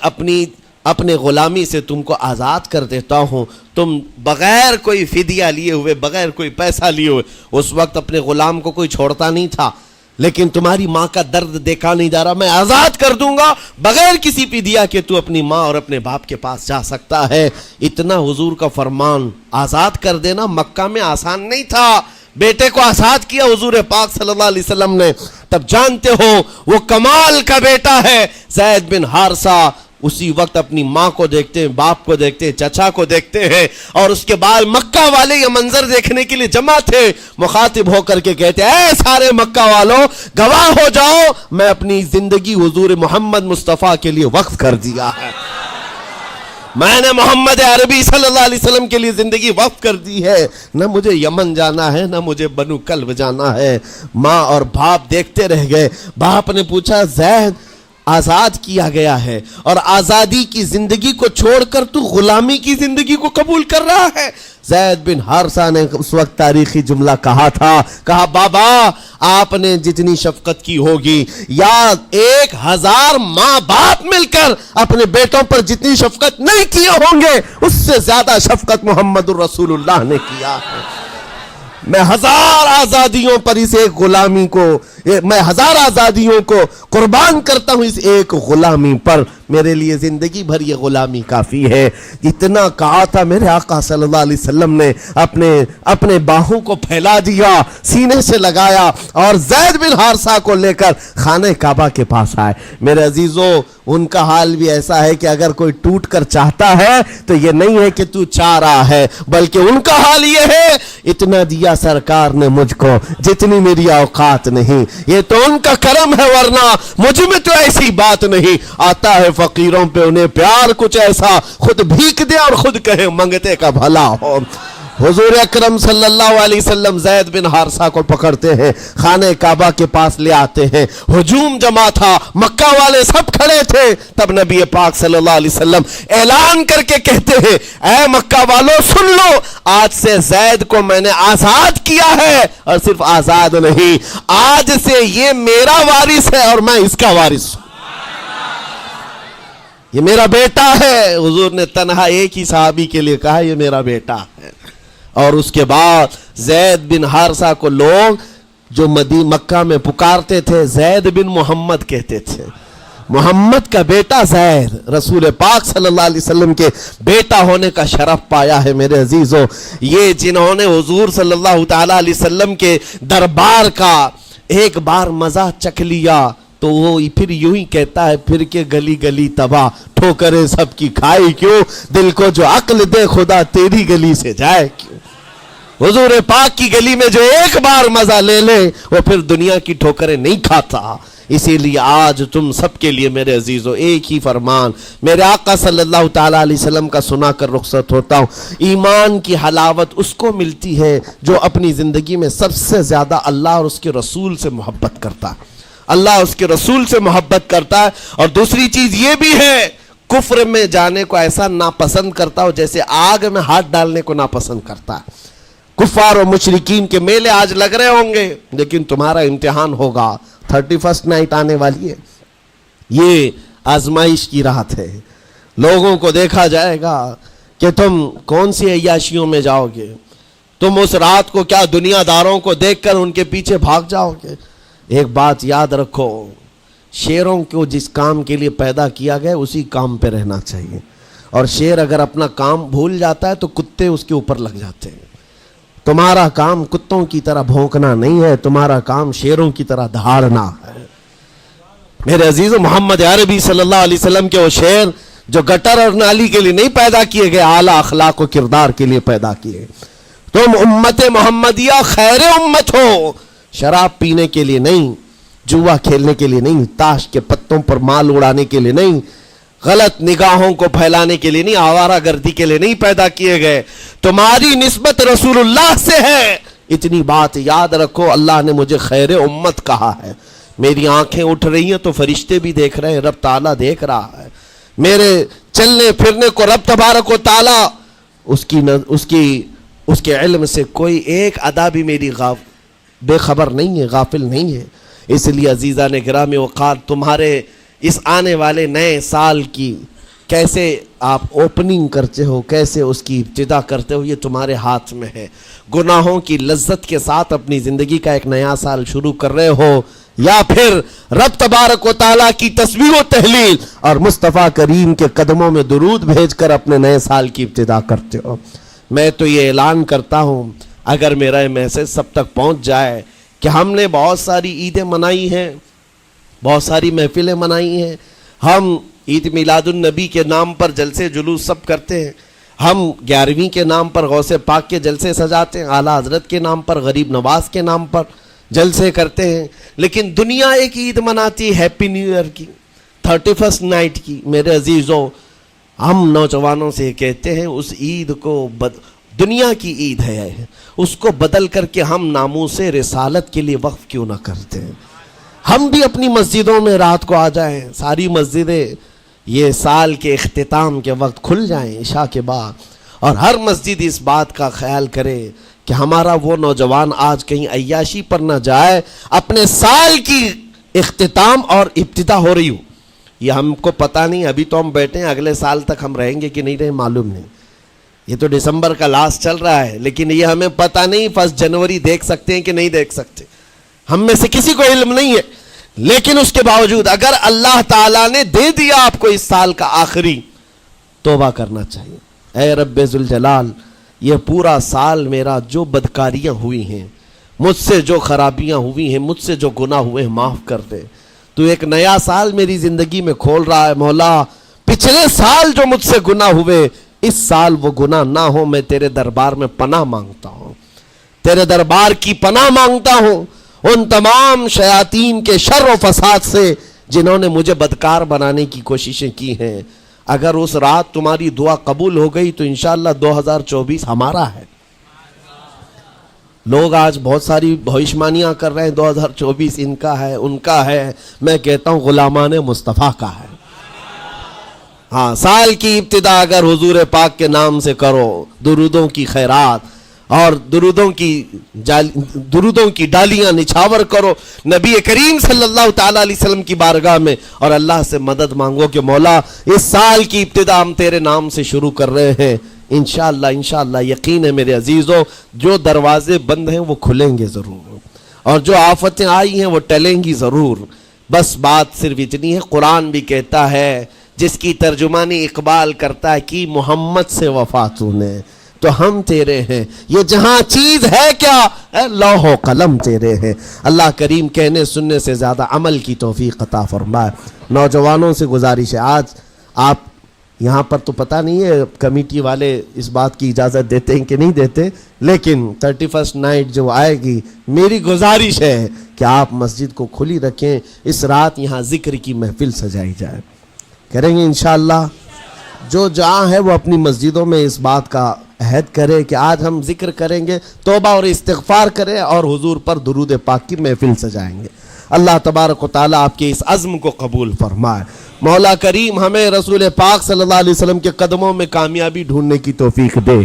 اپنے غلامی سے تم کو آزاد کر دیتا ہوں، تم بغیر کوئی فدیہ لیے ہوئے، بغیر کوئی پیسہ لیے ہوئے، اس وقت اپنے غلام کو کوئی چھوڑتا نہیں تھا، لیکن تمہاری ماں کا درد دیکھا نہیں جا رہا، میں آزاد کر دوں گا بغیر کسی فدیہ کے، تو اپنی ماں اور اپنے باپ کے پاس جا سکتا ہے۔ اتنا حضور کا فرمان، آزاد کر دینا مکہ میں آسان نہیں تھا، بیٹے کو آزاد کیا حضور پاک صلی اللہ علیہ وسلم نے، تب جانتے ہو وہ کمال کا بیٹا ہے زید بن حارثہ۔ اسی وقت اپنی ماں کو دیکھتے ہیں، باپ کو دیکھتے ہیں، چچا کو دیکھتے ہیں، اور اس کے بعد مکہ والے یہ منظر دیکھنے کے لیے جمع تھے، مخاطب ہو کر کے کہتے ہیں اے سارے مکہ والوں گواہ ہو جاؤ میں اپنی زندگی حضور محمد مصطفیٰ کے لیے وقف کر دیا ہے، میں نے محمد عربی صلی اللہ علیہ وسلم کے لیے زندگی وقف کر دی ہے، نہ مجھے یمن جانا ہے، نہ مجھے بنو کلب جانا ہے۔ ماں اور باپ دیکھتے رہ گئے۔ باپ نے پوچھا زید آزاد کیا گیا ہے اور آزادی کی زندگی کو چھوڑ کر تو غلامی کی زندگی کو قبول کر رہا ہے؟ زید بن حارثہ نے اس وقت تاریخی جملہ کہا تھا، کہا بابا آپ نے جتنی شفقت کی ہوگی یا 1000 ماں باپ مل کر اپنے بیٹوں پر جتنی شفقت نہیں کیے ہوں گے اس سے زیادہ شفقت محمد الرسول اللہ نے کیا ہے۔ میں 1000 آزادیوں پر اس ایک غلامی کو، میں 1000 آزادیوں کو قربان کرتا ہوں اس ایک غلامی پر، میرے لیے زندگی بھر یہ غلامی کافی ہے۔ اتنا کہا تھا میرے آقا صلی اللہ علیہ وسلم نے اپنے باہوں کو پھیلا دیا، سینے سے لگایا اور زید بن حارثہ کو لے کر خانہ کعبہ کے پاس آئے۔ میرے عزیزوں ان کا حال بھی ایسا ہے کہ اگر کوئی ٹوٹ کر چاہتا ہے تو یہ نہیں ہے کہ تو چاہ رہا ہے، بلکہ ان کا حال یہ ہے اتنا دیا سرکار نے مجھ کو جتنی میری اوقات نہیں، یہ تو ان کا کرم ہے ورنہ مجھ میں تو ایسی بات نہیں۔ آتا ہے فقیروں پہ انہیں پیار کچھ ایسا، خود بھیک دے اور خود کہے منگتے کا بھلا ہو۔ حضور اکرم صلی اللہ علیہ وسلم زید بن حارثہ کو پکڑتے ہیں، خانہ کعبہ کے پاس لے آتے ہیں، ہجوم جمع تھا، مکہ والے سب کھڑے تھے، تب نبی پاک صلی اللہ علیہ وسلم اعلان کر کے کہتے ہیں اے مکہ والوں سن لو، آج سے زید کو میں نے آزاد کیا ہے، اور صرف آزاد نہیں، آج سے یہ میرا وارث ہے اور میں اس کا وارث ہوں، یہ میرا بیٹا ہے۔ حضور نے تنہا ایک ہی صحابی کے لیے کہا یہ میرا بیٹا ہے، اور اس کے بعد زید بن حارثہ کو لوگ جو مکہ میں پکارتے تھے زید بن محمد کہتے تھے، محمد کا بیٹا زید، رسول پاک صلی اللہ علیہ وسلم کے بیٹا ہونے کا شرف پایا ہے۔ میرے عزیزوں یہ جنہوں نے حضور صلی اللہ تعالی علیہ وسلم کے دربار کا ایک بار مزہ چکھ لیا تو وہ پھر یوں ہی کہتا ہے پھر کے گلی گلی تباہ، ٹھوکریں سب کی کھائی کیوں، دل کو جو عقل دے خدا تیری گلی سے جائے کیوں۔ حضور پاک کی گلی میں جو ایک بار مزہ لے لے وہ پھر دنیا کی ٹھوکریں نہیں کھاتا۔ اسی لیے آج تم سب کے لیے میرے عزیزو ایک ہی فرمان میرے آقا صلی اللہ تعالیٰ علیہ وسلم کا سنا کر رخصت ہوتا ہوں۔ ایمان کی حلاوت اس کو ملتی ہے جو اپنی زندگی میں سب سے زیادہ اللہ اور اس کے رسول سے محبت کرتا ہے، اللہ اس کے رسول سے محبت کرتا ہے۔ اور دوسری چیز یہ بھی ہے کفر میں جانے کو ایسا ناپسند کرتا ہو جیسے آگ میں ہاتھ ڈالنے کو ناپسند کرتا ہے۔ کفار و مشرکین کے میلے آج لگ رہے ہوں گے لیکن تمہارا امتحان ہوگا، 31 نائٹ آنے والی ہے، یہ آزمائش کی رات ہے. لوگوں کو دیکھا جائے گا کہ تم کون سی عیاشیوں میں جاؤ گے. تم اس رات کو کیا دنیا داروں کو دیکھ کر ان کے پیچھے بھاگ جاؤ گے؟ ایک بات یاد رکھو، شیروں کو جس کام کے لیے پیدا کیا گیا اسی کام پہ رہنا چاہیے. اور شیر اگر اپنا کام بھول جاتا ہے تو کتے اس کے اوپر لگ جاتے ہیں. تمہارا کام کتوں کی طرح بھونکنا نہیں ہے، تمہارا کام شیروں کی طرح دہاڑنا ہے. میرے عزیزو، محمد عربی صلی اللہ علیہ وسلم کے وہ شیر جو گٹر اور نالی کے لیے نہیں پیدا کیے گئے، اعلیٰ اخلاق و کردار کے لیے پیدا کیے. تم امت محمدیہ خیر امت ہو، شراب پینے کے لیے نہیں، جوا کھیلنے کے لیے نہیں، تاش کے پتوں پر مال اڑانے کے لیے نہیں، غلط نگاہوں کو پھیلانے کے لیے نہیں، آوارہ گردی کے لیے نہیں پیدا کیے گئے. تمہاری نسبت رسول اللہ سے ہے. اتنی بات یاد رکھو، اللہ نے مجھے خیر امت کہا ہے. میری آنکھیں اٹھ رہی ہیں تو فرشتے بھی دیکھ رہے ہیں، رب تعالیٰ دیکھ رہا ہے. میرے چلنے پھرنے کو رب تبارک و تعالیٰ اس کے علم سے کوئی ایک ادا بھی میری بے خبر نہیں ہے، غافل نہیں ہے. اس لیے عزیزان گرامی وقار، تمہارے اس آنے والے نئے سال کی کیسے آپ اوپننگ کرتے ہو، کیسے اس کی ابتدا کرتے ہو، یہ تمہارے ہاتھ میں ہے. گناہوں کی لذت کے ساتھ اپنی زندگی کا ایک نیا سال شروع کر رہے ہو، یا پھر رب تبارک و تعالیٰ کی تسبیح و تہلیل اور مصطفیٰ کریم کے قدموں میں درود بھیج کر اپنے نئے سال کی ابتدا کرتے ہو. میں تو یہ اعلان کرتا ہوں، اگر میرا یہ میسج سب تک پہنچ جائے کہ ہم نے بہت ساری عیدیں منائی ہیں، بہت ساری محفلیں منائی ہیں، ہم عید میلاد النبی کے نام پر جلسے جلوس سب کرتے ہیں، ہم 11ویں کے نام پر غوث پاک کے جلسے سجاتے ہیں، اعلیٰ حضرت کے نام پر، غریب نواز کے نام پر جلسے کرتے ہیں، لیکن دنیا ایک عید مناتی ہے ہیپی نیو ایئر کی، 31st نائٹ کی. میرے عزیزوں، ہم نوجوانوں سے کہتے ہیں اس عید کو دنیا کی عید ہے، اس کو بدل کر کے ہم ناموس رسالت کے لیے وقف کیوں نہ کرتے ہیں؟ ہم بھی اپنی مسجدوں میں رات کو آ جائیں، ساری مسجدیں یہ سال کے اختتام کے وقت کھل جائیں عشاء کے بعد، اور ہر مسجد اس بات کا خیال کرے کہ ہمارا وہ نوجوان آج کہیں عیاشی پر نہ جائے، اپنے سال کی اختتام اور ابتدا ہو رہی ہو. یہ ہم کو پتہ نہیں، ابھی تو ہم بیٹھے ہیں، اگلے سال تک ہم رہیں گے کہ نہیں رہیں معلوم نہیں. یہ تو دسمبر کا لاسٹ چل رہا ہے، لیکن یہ ہمیں پتہ نہیں 1 جنوری دیکھ سکتے ہیں کہ نہیں دیکھ سکتے، ہم میں سے کسی کو علم نہیں ہے. لیکن اس کے باوجود اگر اللہ تعالیٰ نے دے دیا آپ کو اس سال کا آخری، توبہ کرنا چاہیے. اے رب ذوالجلال، یہ پورا سال میرا جو بدکاریاں ہوئی ہیں، مجھ سے جو خرابیاں ہوئی ہیں، مجھ سے جو گناہ ہوئے ہیں، معاف کر دے. تو ایک نیا سال میری زندگی میں کھول رہا ہے. مولا، پچھلے سال جو مجھ سے گناہ ہوئے، اس سال وہ گناہ نہ ہو. میں تیرے دربار میں پناہ مانگتا ہوں، تیرے دربار کی پناہ مانگتا ہوں ان تمام شیاطین کے شر و فساد سے جنہوں نے مجھے بدکار بنانے کی کوششیں کی ہیں. اگر اس رات تمہاری دعا قبول ہو گئی تو انشاءاللہ 2024 ہمارا ہے. لوگ آج بہت ساری بھوشمانیاں کر رہے ہیں، 2024 ان کا ہے، ان کا ہے. میں کہتا ہوں غلامان مصطفیٰ کا ہے. ہاں، سال کی ابتدا اگر حضور پاک کے نام سے کرو، درودوں کی خیرات اور درودوں کی ڈالیاں نچھاور کرو نبی کریم صلی اللہ تعالیٰ علیہ وسلم کی بارگاہ میں، اور اللہ سے مدد مانگو کہ مولا اس سال کی ابتدا ہم تیرے نام سے شروع کر رہے ہیں. انشاءاللہ یقین ہے میرے عزیزوں، جو دروازے بند ہیں وہ کھلیں گے ضرور، اور جو آفتیں آئی ہیں وہ ٹلیں گی ضرور. بس بات صرف اتنی ہے، قرآن بھی کہتا ہے، جس کی ترجمانی اقبال کرتا ہے کہ محمد سے وفا تو نے تو ہم تیرے ہیں، یہ جہاں چیز ہے کیا، اے لوح و قلم تیرے ہیں. اللہ کریم کہنے سننے سے زیادہ عمل کی توفیق عطا فرمائے. نوجوانوں سے گزارش ہے، آج آپ یہاں پر تو پتہ نہیں ہے کمیٹی والے اس بات کی اجازت دیتے ہیں کہ نہیں دیتے، لیکن 31st نائٹ جو آئے گی، میری گزارش ہے کہ آپ مسجد کو کھلی رکھیں. اس رات یہاں ذکر کی محفل سجائی جائے، کریں گے انشاءاللہ. جو جہاں ہے وہ اپنی مسجدوں میں اس بات کا عہد کرے کہ آج ہم ذکر کریں گے، توبہ اور استغفار کریں، اور حضور پر درود پاک کی محفل سجائیں گے. اللہ تبارک و تعالیٰ آپ کے اس عزم کو قبول فرمائے. مولا کریم ہمیں رسول پاک صلی اللہ علیہ وسلم کے قدموں میں کامیابی ڈھونڈنے کی توفیق دے.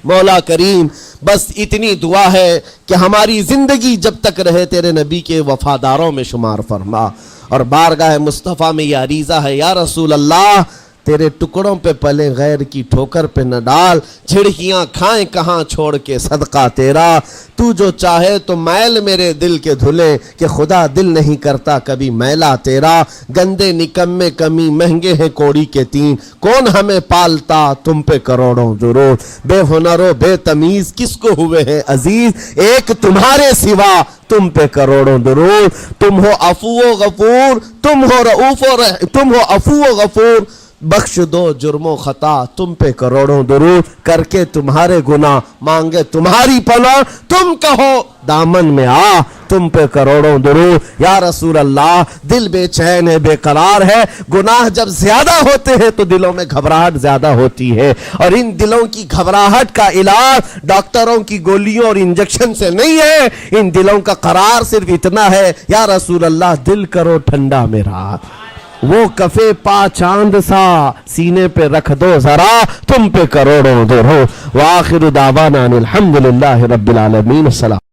مولا کریم بس اتنی دعا ہے کہ ہماری زندگی جب تک رہے تیرے نبی کے وفاداروں میں شمار فرما، اور بارگاہ مصطفیٰ میں یہ عریضہ ہے، یا رسول اللہ تیرے ٹکڑوں پہ پلے غیر کی ٹھوکر پہ نہ ڈال، جھڑکیاں کھائیں کہاں چھوڑ کے صدقہ تیرا، تو جو چاہے تو میل میرے دل کے دھلے، کہ خدا دل نہیں کرتا کبھی میلا تیرا، گندے نکمے کمی مہنگے ہیں کوڑی کے تین، کون ہمیں پالتا تم پہ کروڑوں درود، بے ہنر و بے تمیز کس کو ہوئے ہیں عزیز، ایک تمہارے سوا تم پہ کروڑوں درود، تم ہو عفو و غفور، تم ہو عفو و غفور، بخش دو جرم و خطا تم پہ کروڑوں درود، کر کے تمہارے گناہ مانگے تمہاری پناہ، تم کہو دامن میں آ تم پہ کروڑوں درود، یا رسول اللہ دل بے چین ہے بے قرار ہے، گناہ جب زیادہ ہوتے ہیں تو دلوں میں گھبراہٹ زیادہ ہوتی ہے، اور ان دلوں کی گھبراہٹ کا علاج ڈاکٹروں کی گولیوں اور انجیکشن سے نہیں ہے، ان دلوں کا قرار صرف اتنا ہے، یا رسول اللہ دل کرو ٹھنڈا میرا، وہ کفے پا چاند سا سینے پہ رکھ دو ذرا تم پہ کروڑوں درود، وآخر دعوانا الحمدللہ رب العالمین، السلام۔